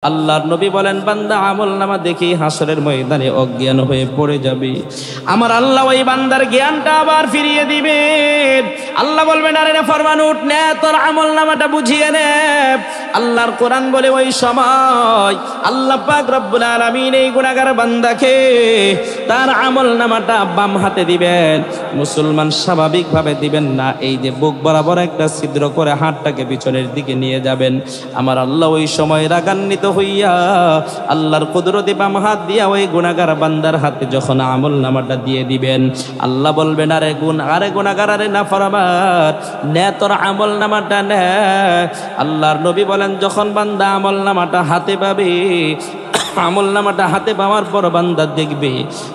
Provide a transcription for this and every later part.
আল্লাহর নবী বলেন, বান্দা আমলনামা দেখি হাসরের ময়দানে অজ্ঞান হয়ে পড়ে যাবে। আমার আল্লাহ ওই বান্দার জ্ঞানটা আবার ফিরিয়ে দিবে। আল্লাহ বলবেন, আরে ফরমান উঠ নে, তোর আমলনামাটা বুঝিয়ে নে। আল্লাহর কোরআন বলে ওই সময় আল্লাহ পাক রব্বুল আলামিন এই গুনাহগার বান্দাকে তার আমলনামাটা বাম হাতে দিবেন। মুসলমান স্বাভাবিকভাবে দিবেন না, এই যে বুক বরাবর একটা ছিদ্র করে হাতটাকে পিছনের দিকে নিয়ে যাবেন। আমার আল্লাহ ওই সময় রাগান্বিত হইয়া আল্লাহর কুদরতে বাম হাত দিয়া ওই গুনাহগার বান্দার হাতে যখন আমলনামাটা দিয়ে দিবেন, আল্লাহ বলবেন, আরে গুনাহগার, আরে নাফরমান, নে তোর আমলনামাটা নে। আল্লাহর নবী বলেন, যখন বান্দা আমলনামাটা হাতে পাবে, আমলনামাটা হাতে পাওয়ার পর বান্দা দেখবে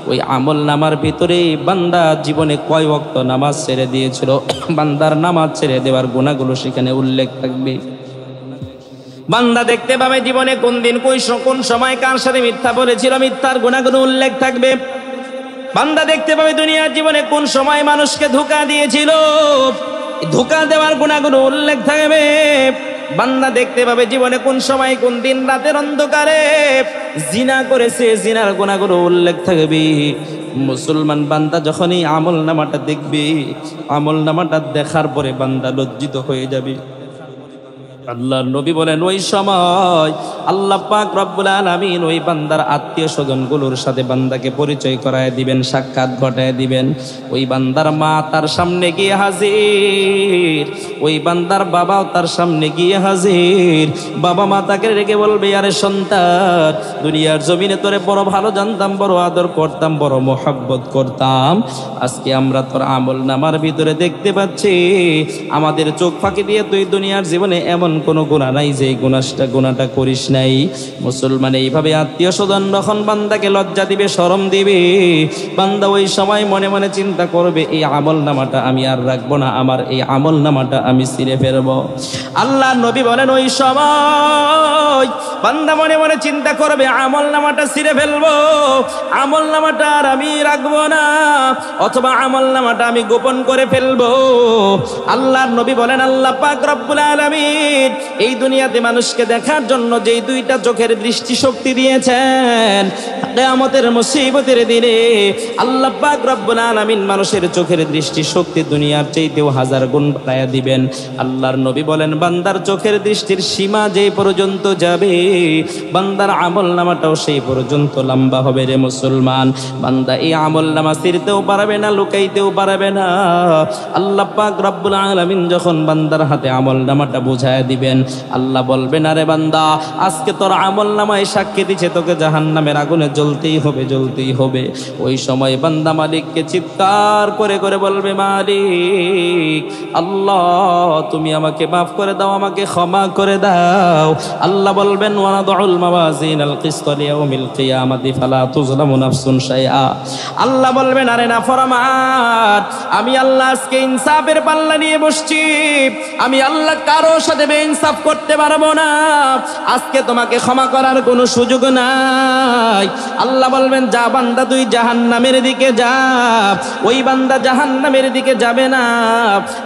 ওই আমলনামার ভিতরে বান্দা জীবনে কয় ওয়াক্ত নামাজ ছেড়ে দিয়েছিল, বান্দার নামাজ ছেড়ে দেওয়ার গুনাহগুলো সেখানে উল্লেখ থাকবে। বান্দা দেখতে পাবে জীবনে কোন দিন কোন সময় কার সাথে মিথ্যা বলেছিল, মিথ্যার গুনাহগুলো উল্লেখ থাকবে। বান্দা দেখতে পাবে দুনিয়ার জীবনে কোন সময় মানুষকে ধোঁকা দিয়েছিল, ধোঁকা দেওয়ার গুনাহগুলো উল্লেখ থাকবে। বান্দা দেখতে পাবে জীবনে কোন সময় কোন দিন রাতের অন্ধকারে জিনা করেছে, জিনার গুনাহগুলো উল্লেখ থাকবে। মুসলমান বান্দা যখনই আমলনামাটা দেখবে, আমলনামাটা দেখার পরে বান্দা লজ্জিত হয়ে যাবে। আল্লাহর নবী বলেন, ওই সময় আল্লাহ পাক রব্বুল আলামিন ওই বান্দার আত্মীয় স্বজনগুলোর সাথে বান্দাকে পরিচয় করায় দিবেন, সাক্ষাৎ ঘটায় দিবেন। ওই বান্দার মা তার সামনে গিয়ে হাজির, ওই বান্দার বাবাও তার সামনে গিয়ে হাজির। বাবা মা তাকে রেখে বলবে, আরে সন্তান, দুনিয়ার জমিনে তোরে বড় ভালো জানতাম, বড় আদর করতাম, বড় মোহাব্বত করতাম। আজকে আমরা তোর আমলনামার ভিতরে দেখতে পাচ্ছি আমাদের চোখ ফাঁকি দিয়ে তুই দুনিয়ার জীবনে এমন কোনো গুনাহ নাই যে গুনাহটা করিস নাই। মুসলমান এইভাবে আত্মীয় স্বজন যখন বান্দাকে লজ্জা দিবে, শরম দিবে, বান্দা ওই সময় মনে মনে চিন্তা করবে, এই আমলনামাটা আমি আর রাখবো না, আমার এই আমলনামাটা আমি ছিঁড়ে ফেলবো। আল্লাহ নবী বলেন, ওই সময় বান্দা মনে মনে চিন্তা করবে, আমলনামাটা ছিঁড়ে ফেলবো, আমলনামাটা আর আমি রাখবো না, অথবা আমলনামাটা আমি গোপন করে ফেলবো। আল্লাহর নবী বলেন, আল্লাহ পাক রব্বুল আলামিন এই দুনিয়াতে মানুষকে দেখার জন্য যেই দুইটা চোখের দৃষ্টি শক্তি দিয়েছেন, কিয়ামতের মুসিবতের দিনে আল্লাহ পাক রব্বুল আলামিন মানুষের চোখের দৃষ্টি শক্তি দুনিয়ার চাইতেও 1000 গুণ বাড়ায়া দিবেন। আল্লাহর নবী বলেন, বান্দার চোখের দৃষ্টির সীমা যেই পর্যন্ত যাবে, বান্দার আমলনামাটাও সেই পর্যন্ত লম্বা হবে। রে মুসলমান, বান্দা এই আমলনামা ছিঁড়তেও পারবে না, লুকাইতেও পারবে না। আল্লাহ পাক রব্বুল আলামিন যখন বান্দার হাতে আমলনামাটা বুঝায় দিবেন, আল্লাহ বলবেন, আরে বান্দা, আজকে তোর আমলনামায় সাক্ষী দিছে তোকে জাহান্নামের আগুনে জ্বলতেই হবে, জ্বলতেই হবে। ওই সময় বান্দা মালিককে চিৎকার করে করে বলবে, মালিক আল্লাহ, তুমি আমাকে মাফ করে দাও, আমাকে ক্ষমা করে দাও। আল্লাহ বলবেন, ওয়ানাদুল মাওয়াজিনাল কিসত লিয়াউমিল কিয়ামাতি ফালা তুযলামু নাফসুন শাইআ। আল্লাহ বলবেন, আরে নাফরমান, আমি আল্লাহ আজকে ইনসাফের পাল্লা নিয়ে বসছি, আমি আল্লাহ কারো সাথে বেইনসাফ করতে পারবো না, আজকে তোমাকে ক্ষমা করার কোনো সুযোগ নাই। আল্লাহ বলবেন, যা বান্দা তুই জাহান্নামের দিকে যা। ওই বান্দা জাহান্নামের দিকে যাবে না।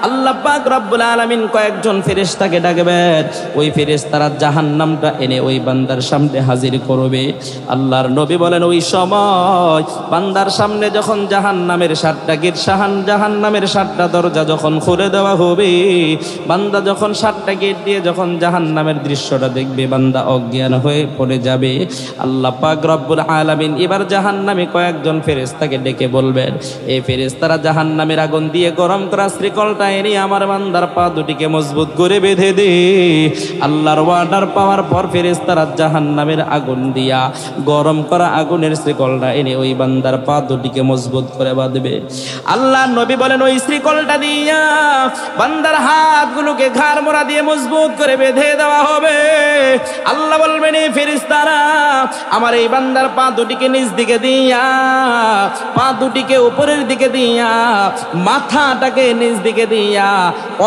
আল্লাহ পাক রব্বুল আলামিন কয়েকজন ফেরেশতাকে ডাকবেন, ওই ফেরেশতারা জাহান্নামটা এনে ওই বান্দার সামনে হাজির করবে। আল্লাহর নবী বলেন, ওই সময় বান্দার সামনে যখন জাহান্নামের 7টা গেট, জাহান্নামের 7টা দরজা যখন খুলে দেওয়া হবে, বান্দা যখন 7টা গেট দিয়ে যখন জাহান্নামের দৃশ্যটা দেখবে, বান্দা অজ্ঞান হয়ে পড়ে যাবে। আল্লাহ পাক রব্বুল আলামিন এবার জাহান্নামে কয়েকজন ফেরেশতাকে ডেকে বলবেন, এই ফেরেশতারা জাহান্নামের আগুন দিয়ে গরম করা শ্রীকলটা এনে আমার বান্দার পা দুটিকে মজবুত করে বেঁধে দে। আল্লাহর ওয়ার্ডার পাওয়ার পর ফেরেশতারা জাহান্নামের আগুন দিয়া গরম করা আগুনের শ্রীকলটা এনে ওই বান্দার পা দুটিকে মজবুত করে বাঁধবে। আল্লাহর নবী বলেন, ওই শ্রীকলটা দিয়া বান্দার হাতগুলোকে ঘাড় মোড়া দিয়ে মজবুত করে বেঁধে দেওয়া হবে। আল্লাহ বলবেন, এই ফেরেশতারা আমার এই বান্দার পা দুটিকে নিচ দিকে দিয়া, পা দুটিকে উপরের দিকে দিয়া, মাথাটাকে নিচ দিকে দিয়া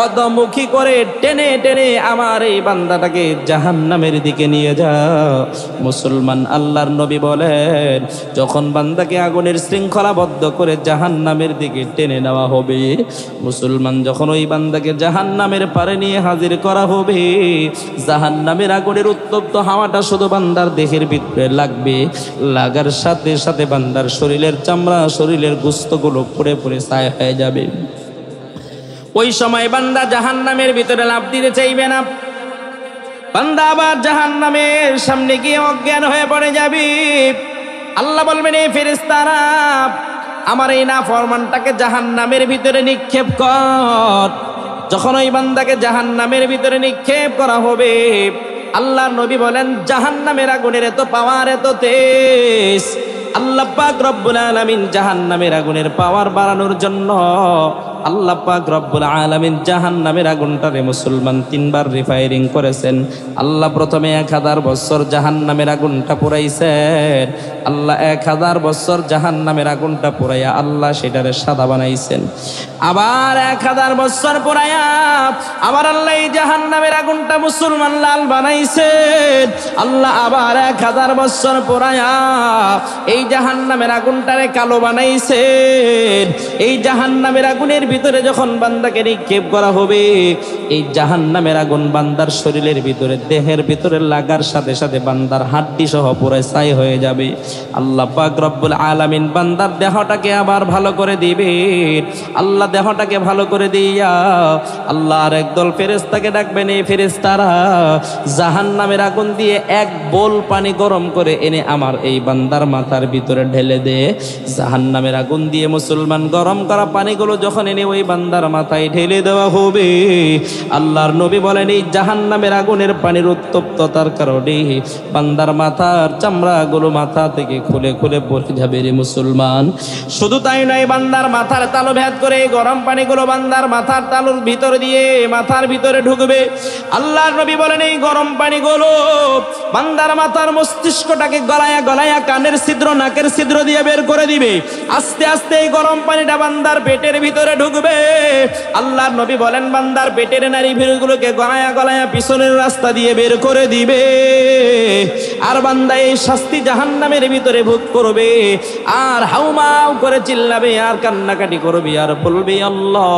অধমুখী করে টেনে টেনে আমার এই বান্দাটাকে জাহান্নামের দিকে নিয়ে যাও। মুসলমান, আল্লাহর নবী বলেন যখন বান্দাকে আগুনের শৃঙ্খলাবদ্ধ করে জাহান্নামের দিকে টেনে নেওয়া হবে, মুসলমান যখন ওই বান্দাকে জাহান্নামের পারে নিয়ে হাজির করা হবে, জাহান্নামের আগুনের উত্তপ্ত হাওয়াটা শুধু বান্দার দেহের ভিতরে লাগবে, লাগার সাথে সাথে বান্দার শরীরের চামড়া, শরীরের গোশতগুলো পুড়ে পুড়ে ছাই হয়ে যাবে। ওই সময় বান্দা জাহান্নামের ভিতরে লাফ দিতে চাইবে না, বান্দা আবার জাহান্নামের সামনে গিয়ে অজ্ঞান হয়ে পড়ে যাবে। আল্লাহ বলবেন, এই ফেরেশতারা আমার এই নাফরমানটাকে জাহান্নামের ভিতরে নিক্ষেপ কর। যখন ওই বান্দাকে জাহান্নামের ভিতরে নিক্ষেপ করা হবে, আল্লাহর নবী বলেন জাহান্নামের আগুনের এত পাওয়ার, এত তেজ, আল্লাহ পাক রব্বুল আলামিন জাহান্নামের আগুনের পাওয়ার বাড়ানোর জন্য আল্লাহ পাক রব্বুল আলামিন জাহান্নামের আগুনটারে মুসলমান 3 বার রিফায়ারিং করেছেন। আল্লাহ প্রথমে 1000 বছর জাহান্নামের আগুনটা পুরাইছেন। আল্লাহ 1000 বছর জাহান্নামের আগুনটা পুরাইয়া আল্লাহ সেটারে সাদা বানাইছেন। আবার 1000 বছর পুরাইয়া আবার আল্লাহ এই জাহান্নামের আগুনটা মুসলমান লাল বানাইছেন। আল্লাহ আবার 1000 বছর পুরাইয়া এই জাহান্নামের আগুনটারে কালো বানাইছেন। এই জাহান্নামের আগুনের ভিতরে যখন বান্দাকে নিক্ষেপ করা হবে, এই জাহান্নামের আগুন বান্দার শরীরের ভিতরে, দেহের ভিতরে লাগার সাথে সাথে বান্দার হাড্ডি সহ পুরো ছাই হয়ে যাবে। আল্লাহ পাক রব্বুল আলামিন বান্দার দেহটাকে আবার ভালো করে দিবেন। আল্লাহ দেহটাকে ভালো করে দিয়া আল্লাহ আর একদল ফেরেশতাকে ডাকবেন, এই ফেরেশতারা জাহান্নামের আগুন দিয়ে 1 বোল পানি গরম করে এনে আমার এই বান্দার মাথার ভিতরে ঢেলে দে। জাহান্নামের আগুন দিয়ে মুসলমান গরম করা পানিগুলো যখন এনে ওই বান্দার মাথায় ঢেলে দেওয়া হবে, আল্লাহর নবী বলেন এই জাহান্নামের আগুনের পানির উত্তপ্ততার কারণে বান্দার মাথার চামড়াগুলো মাথা থেকে খুলে খুলে পড়ে যাবে রে মুসলমান। শুধু তাই নয়, বান্দার মাথার তালু ভেদ করে গরম পানিগুলো বান্দার মাথার তালুর ভিতর দিয়ে মাথার ভিতরে ঢুকবে। আল্লাহর নবী বলেন এই গরম পানিগুলো বান্দার মাথার মস্তিষ্কটাকে গলায়া গলায়া কানের ছিদ্র, নাকের ছিদ্র দিয়ে বের করে দিবে। আস্তে আস্তে এই গরম পানিটা বান্দার পেটের ভিতরে ঢুকবে। আল্লাহর নবী বলেন বান্দার পেটের নারী ভিড়গুলোকে গলায়া গলায়া পিছনের রাস্তা দিয়ে বের করে দিবে। আর বান্দা এই শাস্তি জাহান্নামের ভিতরে ভোগ করবে, আর হাউমাউ করে চিল্লাবে, আর কান্নাকাটি করবে, আর বলবে আল্লাহ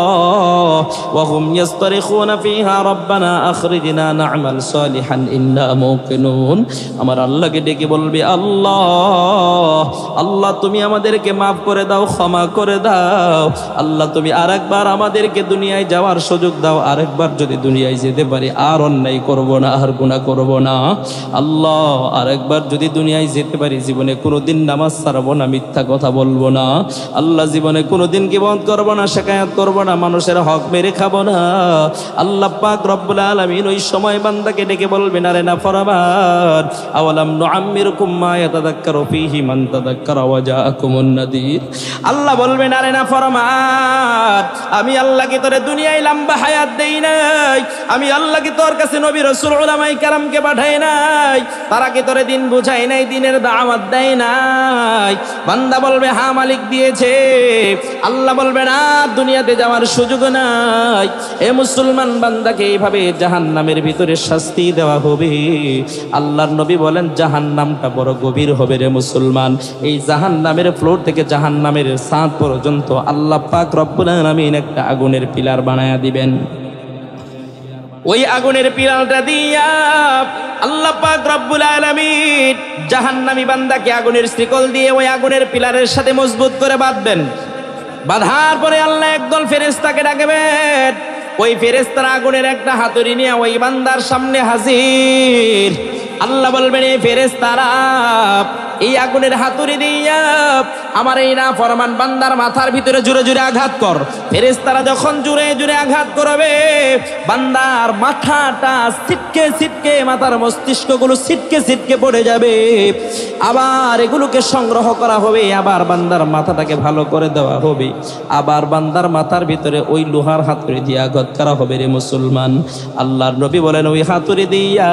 ওয়া হুম ইয়াস্তারিখুনা ফিহা রব্বানা আখরিজনা না'মাল সালিহান ইন্না মুকিনুন। আমার আল্লাহকে ডেকে বলবে আল্লাহ, আল্লাহ তুমি আমাদেরকে মাফ করে দাও, ক্ষমা করে দাও। আল্লাহ তুমি আরেকবার আমাদেরকে দুনিয়ায় যাওয়ার সুযোগ দাও, আরেকবার যদি দুনিয়ায় যেতে পারি আর অন্যায় করব না, আর গুনাহ করব না। আল্লাহ আরেকবার যদি দুনিয়ায় যেতে পারি জীবনে কোনোদিন নামাজ ছাড়বো না, মিথ্যা কথা বলবো না। আল্লাহ জীবনে কোনোদিন গীবত করব না, শিকায়াত করব না, মানুষের হক মেরে খাবো না। আল্লাহ পাক রব্বুল আলামিন ওই সময় বান্দাকে ডেকে বলবেন আরে না ফরমান আওয়ালাম নুআম্মিরকুম মা ইয়াতাযাক্কারু ফীহি মান তাযাক্কারা ওয়া জাআকুমুন নাযীর। আল্লাহ বলবেন আরে না ফরমান আমি আল্লাহ কি তোরে দুনিয়ায় লম্বা হায়াত দেই নাই? আমি আল্লাহ কি তোর কাছে নবী রাসূল উলামায়ে কেরামকে পাঠাই নাই? তারা কি তোরে দিন বুঝাই নাই, দিনের দাওয়াত দেয় নাই? বান্দা বলবে হ্যাঁ মালিক দিয়েছে। আল্লাহ বলবে না দুনিয়াতে যাওয়ার সুযোগ নাই। এ মুসলমান বান্দাকে এইভাবে জাহান্নামের ভিতরে শাস্তি দেওয়া হবে। আল্লাহর নবী বলেন জাহান্নামটা বড় গভীর হবে রে মুসলমান। এই জাহান্নামের ফ্লোর থেকে জাহান্নামের ছাদ পর্যন্ত আল্লাহ পাক রব্বুল আলামিন একটা আগুনের পিলার বানায়া দিবেন। ওই আগুনের পিলারটা দিয়া আল্লাহ পাক রব্বুল আলামিন জাহান্নামী বান্দাকে আগুনের শিকল দিয়ে ওই আগুনের পিলারের সাথে মজবুত করে বাঁধবেন। বাঁধার পরে আল্লাহ একদল ফেরেশতাকে ডাকবেন। ওই ফেরেশতারা আগুনের একটা হাতুড়ি নিয়ে ওই বান্দার সামনে হাজির। আল্লাহ বলবেন এই ফেরেশতারা এই আগুনের হাতুড়ি দিয়া আমার এই না ফরমান বান্দার মাথার ভিতরে জোরে জোরে আঘাত কর। ফেরেশতারা যখন জোরে জোরে আঘাত করবে বান্দার মাথাটা ছিটকে ছিটকে, মাথার মস্তিষ্কগুলো ছিটকে ছিটকে পড়ে যাবে। আবার এগুলোকে সংগ্রহ করা হবে, আবার বান্দার মাথাটাকে ভালো করে দেওয়া হবে, আবার বান্দার মাথার ভিতরে ওই লোহার হাতুড়ি দিয়ে আঘাত করা হবে রে মুসলমান। আল্লাহর নবী বলেন ওই হাতুড়ি দিয়া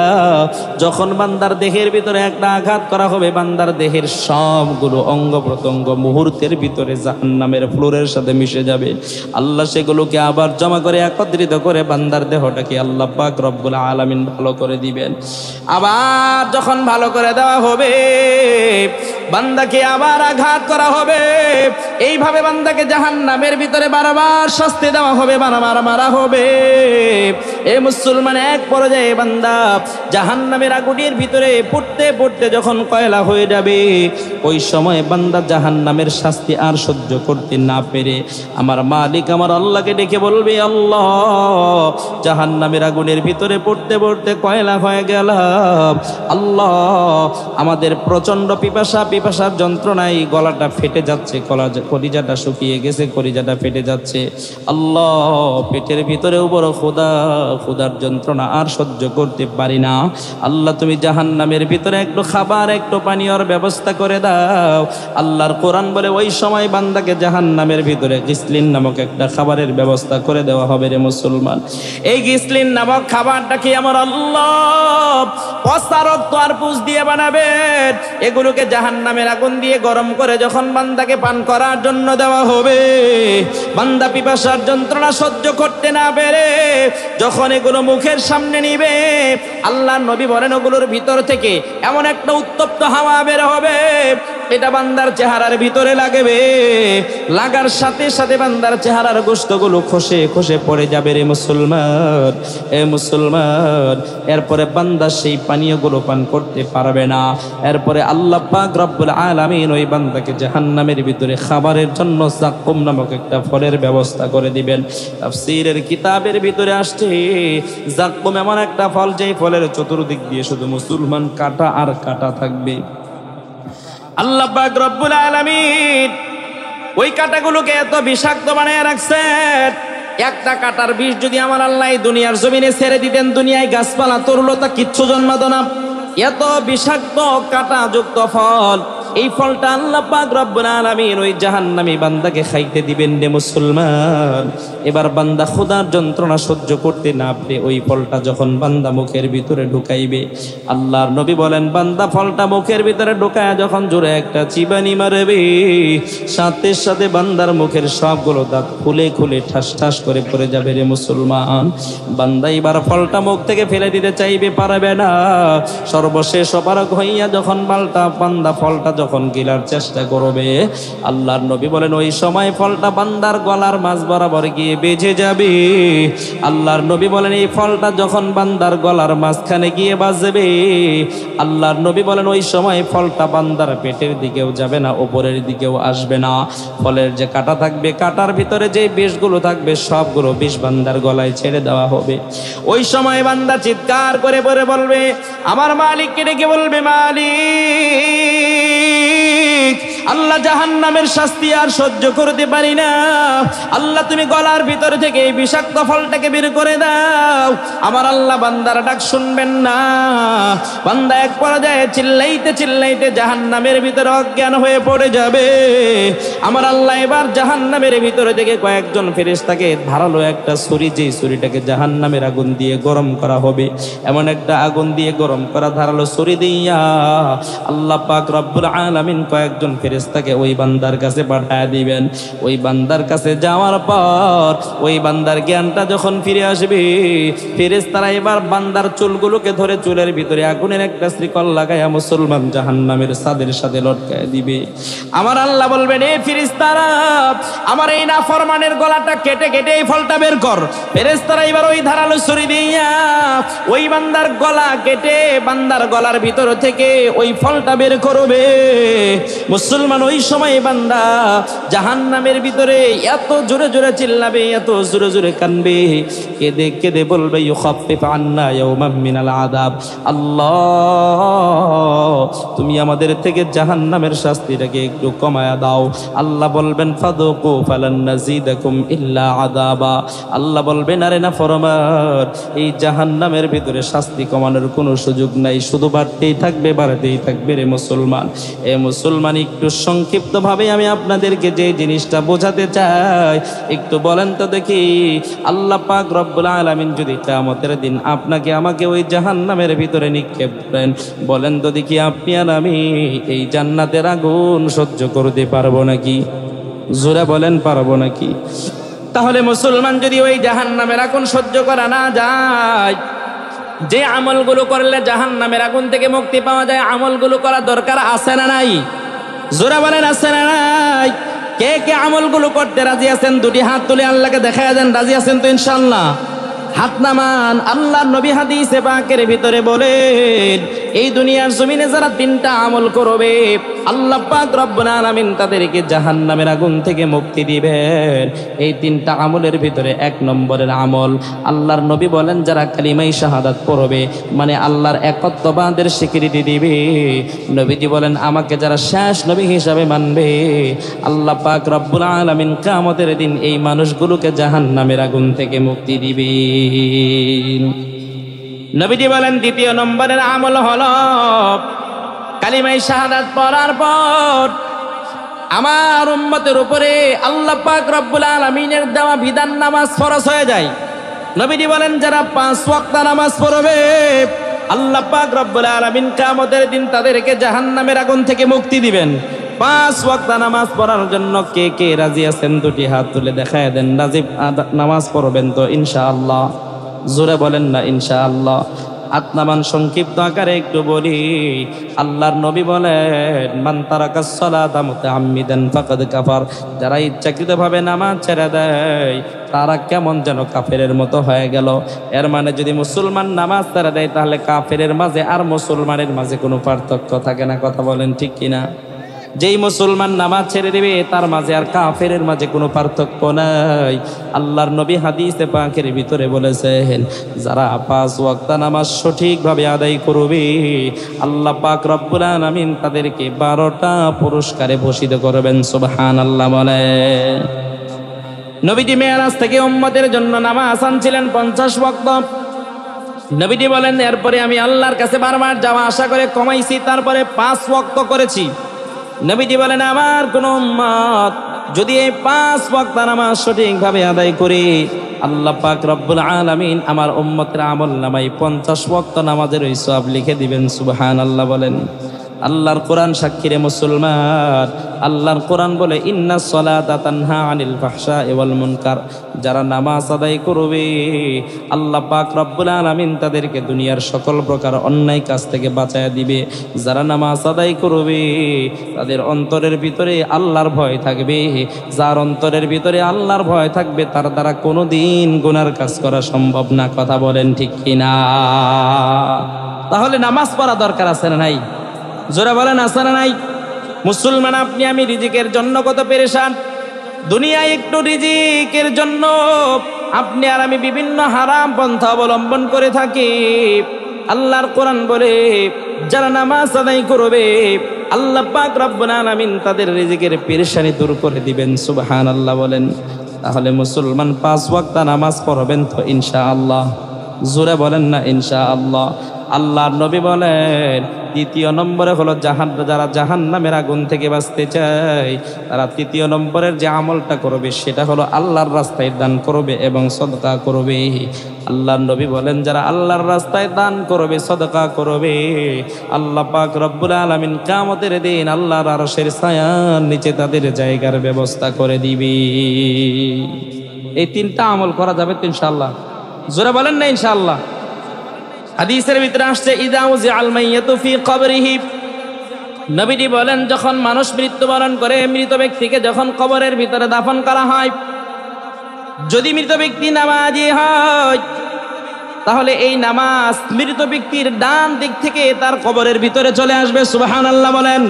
যখন বান্দার দেহের ভিতরে একটা আঘাত করা হবে, বান্দার দেহের সবগুলো অঙ্গ প্রত্যঙ্গ মুহূর্তের ভিতরে জাহান্নামের ফ্লোরের সাথে মিশে যাবে। আল্লাহ সেগুলোকে আবার জমা করে একত্রিত করে বান্দার দেহটাকে আল্লাহ পাক রব্বুল আলামিন ভালো করে দিবেন। আবার যখন ভালো করে দেওয়া হবে, বান্দাকে আবার আঘাত করা হবে, এইভাবে বান্দাকে জাহান্নামের ভিতরে বারবার শাস্তি দেওয়া হবে, বারবার মারা হবে। এ মুসলমান, এক পর্যায়ে বান্দা জাহান্নামের আগুনের ভিতরে পড়তে পড়তে যখন কয়লা হয়ে যাবে, ওই সময় বান্দা জাহান্নামের শাস্তি আর সহ্য করতে না পেরে আমার মালিক আমার আল্লাহকে ডেকে বলবে, আল্লাহ জাহান্নামের আগুনের ভিতরে পড়তে পড়তে কয়লা হয়ে গেলাম, আল্লাহ আমাদের প্রচন্ড পিপাসার যন্ত্রণায় গলাটা ফেটে যাচ্ছে, কলিজাটা শুকিয়ে গেছে, কলিজাটা ফেটে যাচ্ছে, আল্লাহ পেটের ভিতরেও বড় ক্ষুধার যন্ত্রণা আর সহ্য করতে পারি না, আল্লাহ তুমি জাহান্নামের ভিতরে একটু খাবার একটু পানীয়র ব্যবস্থা করে দাও। আল্লাহর কোরআন বলে ওই সময় বান্দাকে জাহান্নামের ভিতরে গিসলিন নামক একটা খাবারের ব্যবস্থা করে দেওয়া হবে রে মুসলমান। এই গিসলিন নামক খাবারটা কি আমার আল্লাহ পচা রক্ত আর পুষ দিয়ে বানাবেন, এগুলোকে জাহান্নামের আগুন দিয়ে গরম করে যখন বান্দাকে পান করার জন্য দেওয়া হবে, বান্দা পিপাসার যন্ত্রণা সহ্য করতে না পেরে যখন এগুলো মুখের সামনে নিবে, আল্লাহর নবী বলেন ওগুলোর ভিতর থেকে এমন একটা উত্তপ্ত হাওয়া বের হবে, এটা বান্দার চেহারার ভিতরে লাগবে, লাগার সাথে সাথে বান্দার চেহারার গোশতগুলো খসে খসে পড়ে যাবে রে মুসলমান। এ মুসলমান, এরপরে বান্দা সেই পানীয়গুলো পান করতে পারবে না। এরপরে আল্লাহ পাক রব্বুল আলামিন ওই বান্দাকে জাহান্নামের ভিতরে খাবারের জন্য যাক্কুম নামক একটা ফলের ব্যবস্থা করে দিবেন। তাফসীরের কিতাবের ভিতরে আসছে যাক্কুম এমন একটা ফল, যেই ফলের চতুর্দিক দিয়ে শুধু মুসলমান কাটা আর কাটা থাকবে। আল্লাহ পাক রব্বুল আলামিন ওই কাঁটাগুলোকে এত বিষাক্ত বানায় রাখছেন, একটা কাঁটার বিষ যদি আমার আল্লাহ দুনিয়ার জমিনে ছেড়ে দিতেন, দুনিয়ায় গাছপালা তরুলতা কিচ্ছু জন্মাতো না। এত বিষাক্ত কাঁটাযুক্ত ফল, এই ফলটা আল্লাহ পাক রব্বুল আলামিন ওই জাহান্নামী বান্দাকে খাইতে দিবেন রে মুসলমান। এবার বান্দা ক্ষুধার যন্ত্রণা সহ্য করতে না পেরে ওই ফলটা যখন বান্দা মুখের ভিতরে ঢুকাইবে, আল্লাহর নবী বলেন বান্দা ফলটা মুখের ভিতরে ঢুকায় যখন জোরে একটা চিবানি মারবে, সাথে সাথে বান্দার মুখের সবগুলো দাঁত খুলে খুলে ঠাস ঠাস করে পড়ে যাবে রে মুসলমান। বান্দা এবার ফলটা মুখ থেকে ফেলে দিতে চাইবে, পারবে না। সর্বশেষ অপারগ হইয়া যখন বান্দা ফলটা যখন গিলার চেষ্টা করবে, আল্লাহর নবী বলেন ওই সময় ফলটা বান্দার গলার মাঝ বরাবর গিয়ে বেজে যাবে। আল্লাহর নবী বলেন এই ফলটা যখন বান্দার গলার মাঝখানে গিয়ে বাজবে, আল্লাহর নবী বলেন ওই সময় ফলটা বান্দার পেটের দিকেও যাবে না, উপরের দিকেও আসবে না। ফলের যে কাঁটা থাকবে, কাঁটার ভিতরে যে বিষগুলো থাকবে, সবগুলো বিষ বান্দার গলায় ছেড়ে দেওয়া হবে। ওই সময় বান্দা চিৎকার করে পরে বলবে, আমার মালিককে ডেকে বলবে, মালিক আল্লাহ জাহান্নামের শাস্তি আর সহ্য করতে পারি না, আল্লাহ তুমি গলার ভিতর থেকে এই বিষাক্ত ফলটাকে বের করে দাও। আমার আল্লাহ বান্দার ডাক শুনবেন না, বান্দা এক পর্যায়ে চিল্লাইতে চিল্লাইতে জাহান্নামের ভিতরে অজ্ঞান হয়ে পড়ে যাবে। আমার আল্লাহ এবার জাহান্নামের ভিতরে থেকে কয়েকজন ফেরেশতাকে ধারালো একটা ছুরি, যেই ছুরিটাকে জাহান্নামের আগুন দিয়ে গরম করা হবে, এমন একটা আগুন দিয়ে গরম করা ধারালো ছুরি দিয়া আল্লাহ পাক রব্বুল আলামিন কয়েকজন ফেরেশতাকে ওই বান্দার কাছে পাঠিয়ে দিবেন। ওই বান্দার কাছে যাওয়ার পর ওই বান্দার জ্ঞানটা যখন ফিরে আসবে, ফেরেশতারা এবার বান্দার চুলগুলোকে ধরে চুলের ভিতরে আগুনের একটা শ্রীকল লাগাইয়া মুসলমান জাহান্নামের ছাদের সাথে লটকায় দিবে। আমার আল্লাহ বলবেন, এ ফেরেশতারা আমার এই নাফরমানের গলাটা কেটে কেটে এই ফলটা বের কর। ফেরেশতারা এবার ওই ধারালো ছুরি দিয়া ওই বান্দার গলা কেটে বান্দার গলার ভিতর থেকে ওই ফলটা বের করবে। মুসলমান মুসলমান ওই সময় বান্দা জাহান্নামের ভিতরে এত জোরে জোরে চিল্লাবে, এত জোরে জোরে কানবে, কেঁদে কেঁদে বলবে ইউখাফফিফ আন্না ইয়াওমান মিনাল আযাব, আল্লাহ তুমি আমাদের থেকে জাহান্নামের শাস্তিটাকে একটু কমায়া দাও। আল্লাহ বলবেন ফাদুকু ফালান নাজিদাকুম ইল্লা আযাবা, আল্লাহ বলবেন আরে না ফরমান, এই জাহান্নামের ভিতরে শাস্তি কমানোর কোনো সুযোগ নাই, শুধু বাড়তেই থাকবে, বাড়তেই থাকবে রে মুসলমান। এ মুসলমান, একটু সংক্ষিপ্তভাবে আমি আপনাদেরকে যে জিনিসটা বোঝাতে চাই একটু বলেন তো দেখি, আল্লাহ পাক রব্বুল আলামিন যদি কিয়ামতের দিন আপনাকে আমাকে ওই জাহান্নামের ভিতরে নিক্ষেপ করেন, বলেন তো দেখি আপনি আর আমি এই জান্নাতের আগুন সহ্য করতে পারবো নাকি? জোরে বলেন, পারবো নাকি? তাহলে মুসলমান, যদি ওই জাহান্নামের আগুন সহ্য করা না যায়, যে আমলগুলো করলে জাহান্নামের আগুন থেকে মুক্তি পাওয়া যায়, আমলগুলো করা দরকার আছে না নাই? জোরে বলেন, আছে না নাই? কে কে আমলগুলো করতে রাজি আছেন? দুটি হাত তুলে আল্লাহকে দেখায় দেন, রাজি আছেন তো ইনশাআল্লাহ? হাত নামান। আল্লাহর নবী হাদিসে পাকের ভিতরে বলেন, এই দুনিয়ার জমিনে যারা তিনটা আমল করবে আল্লাহ পাক রব্বুল আলামিন তাদেরকে জাহান্নামের আগুন থেকে মুক্তি দিবেন। এই তিনটা আমলের ভিতরে এক নম্বরের আমল, আল্লাহর নবী বলেন যারা কালিমায়ে শাহাদাত পড়বে, মানে আল্লাহর একত্ববাদের স্বীকৃতি দিবে, নবীজি বলেন আমাকে যারা শেষ নবী হিসাবে মানবে, আল্লাহ পাক রব্বুল আলামিন কিয়ামতের দিন এই মানুষগুলোকে জাহান্নামের আগুন থেকে মুক্তি দিবে। নবীজি বলেন দ্বিতীয় নম্বরের আমল হলো কালিমায়ে শাহাদাত পড়ার পর আমার উম্মতের উপরে আল্লাহ পাক রব্বুল আলামিনের দেওয়া বিধান নামাজ ফরজ হয়ে যায়। নবীজি বলেন যারা 5 ওয়াক্ত নামাজ পড়বে আল্লাহ পাক রব্বুল আলামিন কিয়ামতের দিন তাদেরকে জাহান্নামের আগুন থেকে মুক্তি দিবেন। 5 ওয়াক্ত নামাজ পড়ার জন্য কে কে রাজি আছেন? দুটি হাত তুলে দেখায় দেন, রাজি নামাজ পড়বেন তো ইনশাআল্লাহ? জোরে বলেন না ইনশাআল্লাহ? আত্মামান সংক্ষিপ্ত আকারে একটু বলি, আল্লাহর নবী বলেন মান তারাকাস সালাতা মুতাআম্মিদান ফাকাদ কাফার, যারা ইচ্ছাকৃতভাবে নামাজ ছেড়ে দেয় তারা কেমন যেন কাফেরের মতো হয়ে গেল। এর মানে যদি মুসলমান নামাজ ছেড়ে দেয় তাহলে কাফেরের মাঝে আর মুসলমানের মাঝে কোনো পার্থক্য থাকে না। কথা বলেন ঠিক কিনা? যেই মুসলমান নামাজ ছেড়ে দিবে তার মাঝে আর কাফেরের মাঝে কোনো পার্থক্য নাই। আল্লাহর নবী হাদিসে পাকের ভিতরে বলেছেন যারা 5 ওয়াক্ত নামাজ সঠিকভাবে আদায় করবে আল্লাহ পাক রব্বুল আলামিন তাদেরকে 12টা পুরস্কারে ভূষিত করবেন। সুবহানাল্লাহ বলেন। নবীজি মেরাজ থেকে উম্মতের জন্য নামাজ আনছিলেন 50 ওয়াক্ত। নবীজি বলেন এরপরে আমি আল্লাহর কাছে বারবার যাওয়া আশা করে কমাইছি, তারপরে 5 ওয়াক্ত করেছি। নবীজি বলেন আমার কোন উম্মত যদি এই 5 ওয়াক্ত নামাজ সঠিকভাবে আদায় করে আল্লাহ পাক রব্বুল আলামিন আমার উম্মতের আমল নামায় 50 ওয়াক্ত নামাজের ওই সওয়াব লিখে দিবেন। সুবহানাল্লাহ বলেন। আল্লাহর কোরআন সাক্ষীরে মুসলমান, আল্লাহর কোরআন বলে ইন্নাস সালাতা তানহা আনিল ফাহশাই ওয়াল মুনকার, যারা নামাজ আদায় করবে আল্লাহ পাক রব্বুল আলামিন তাদেরকে দুনিয়ার সকল প্রকার অন্যায় কাজ থেকে বাঁচায়া দিবে। যারা নামাজ আদায় করবে তাদের অন্তরের ভিতরে আল্লাহর ভয় থাকবে, যার অন্তরের ভিতরে আল্লাহর ভয় থাকবে তার দ্বারা কোনোদিন গুনার কাজ করা সম্ভব না। কথা বলেন ঠিক কিনা? তাহলে নামাজ পড়া দরকার আছে না নাই? জোরে বলেন আছে না নাই? মুসলমান, আপনি আমি রিজিকের জন্য কত পেরেশান। দুনিয়ায় একটু রিজিকের জন্য আপনি আর আমি বিভিন্ন হারাম পন্থা অবলম্বন করে থাকি। আল্লাহর কোরআন বলে যারা নামাজ আদায় করবে আল্লাহ পাক রব্বুল আলামিন তাদের রিজিকের পেরেশানি দূর করে দিবেন। সুবহানাল্লাহ বলেন। তাহলে মুসলমান 5 ওয়াক্ত নামাজ পড়বেন তো ইনশাআল্লাহ? জোরে বলেন না ইনশাআল্লাহ? আল্লাহর নবী বলেন দ্বিতীয় নম্বরে হলো যারা জাহান্নামের আগুন থেকে বাঁচতে চায় তারা তৃতীয় নম্বরের যে আমলটা করবে সেটা হলো আল্লাহর রাস্তায় দান করবে এবং সদকা করবে। আল্লাহর নবী বলেন যারা আল্লাহর রাস্তায় দান করবে, সদকা করবে, আল্লাহ পাক রব্বুল আলামিন কিয়ামতের দিন আল্লাহর আরশের ছায়ার নিচে তাদের জায়গার ব্যবস্থা করে দিবে। এই 3টা আমল করা যাবে তো ইনশাআল্লাহ? জোরে বলেন না ইনশাআল্লাহ? হাদিসের ভিতরে আসছে ইযা উযিআল মাইয়াতু ফি কবরিহি, নবীজি বলেন যখন মানুষ মৃত্যুবরণ করে, মৃত ব্যক্তিকে যখন কবরের ভিতরে দাফন করা হয়, যদি মৃত ব্যক্তি নামাজি হয় তাহলে এই নামাজ মৃত ব্যক্তির ডান দিক থেকে তার কবরের ভিতরে চলে আসবে। সুবহানাল্লাহ বলেন।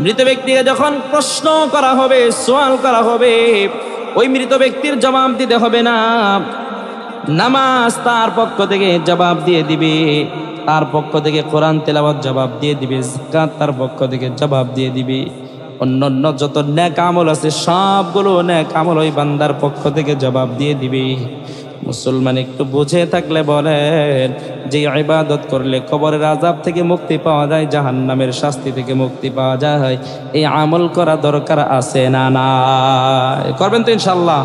মৃত ব্যক্তিকে যখন প্রশ্ন করা হবে, সওয়াল করা হবে, ওই মৃত ব্যক্তির জবাব দিতে হবে না। নামাজ তার পক্ষ থেকে জবাব দিয়ে দিবে, তার পক্ষ থেকে কোরআন তেলাওয়াত জবাব দিয়ে দিবে, যাকাত তার পক্ষ থেকে জবাব দিয়ে দিবে। অন্যান্য যত নেক আমল আছে সবগুলো নেক আমল ওই বান্দার পক্ষ থেকে জবাব দিয়ে দিবে। মুসলমান একটু বুঝে থাকলে বলেন, যে ইবাদত করলে কবরের আযাব থেকে মুক্তি পাওয়া যায়, জাহান্নামের শাস্তি থেকে মুক্তি পাওয়া যায়, এই আমল করা দরকার আছে না? না করবেন তো ইনশাআল্লাহ।